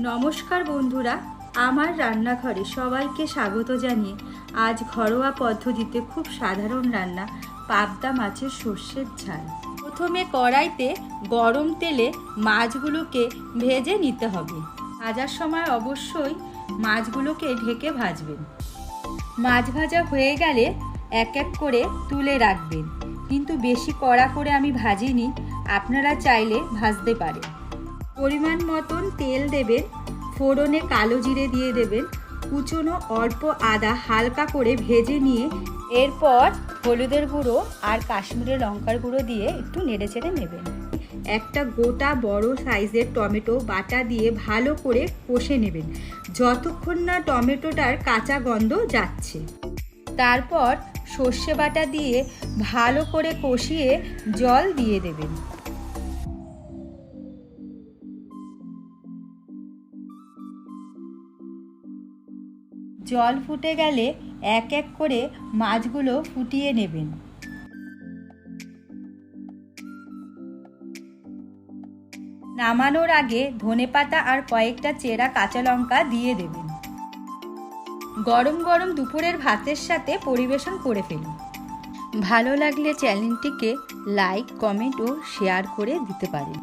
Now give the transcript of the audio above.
নমস্কার বন্ধুরা, আমার রান্নাঘরে সবাইকে স্বাগত জানিয়ে আজ ঘরোয়া পদ্ধতিতে খুব সাধারণ রান্না পাবদা মাছের সর্ষের ঝাল। প্রথমে কড়াইতে গরম তেলে মাছগুলোকে ভেজে নিতে হবে। ভাজার সময় অবশ্যই মাছগুলোকে ঢেকে ভাজবেন। মাছ ভাজা হয়ে গেলে এক এক করে তুলে রাখবেন, কিন্তু বেশি কড়া করে আমি ভাজিনি, আপনারা চাইলে ভাজতে পারেন। পরিমাণ মতন তেল দেবেন, ফোড়নে কালো জিরে দিয়ে দেবেন, কুচনো অল্প আদা হালকা করে ভেজে নিয়ে এরপর হলুদের গুঁড়ো আর কাশ্মীরি লঙ্কার গুঁড়ো দিয়ে একটু নেড়েচেড়ে নেবেন। একটা গোটা বড় সাইজের টমেটো বাটা দিয়ে ভালো করে কষে নেবেন যতক্ষণ না টমেটোটার কাঁচা গন্ধ যাচ্ছে। তারপর সর্ষে বাটা দিয়ে ভালো করে কষিয়ে জল দিয়ে দেবেন। জল ফুটে গেলে এক এক করে মাছগুলো ফুটিয়ে নেবেন। নামানোর আগে ধনেপাতা আর কয়েকটা চেরা কাঁচা লঙ্কা দিয়ে দেবেন। গরম গরম দুপুরের ভাতের সাথে পরিবেশন করে ফেলুন। ভালো লাগলে চ্যানেলটিকে লাইক, কমেন্ট ও শেয়ার করে দিতে পারেন।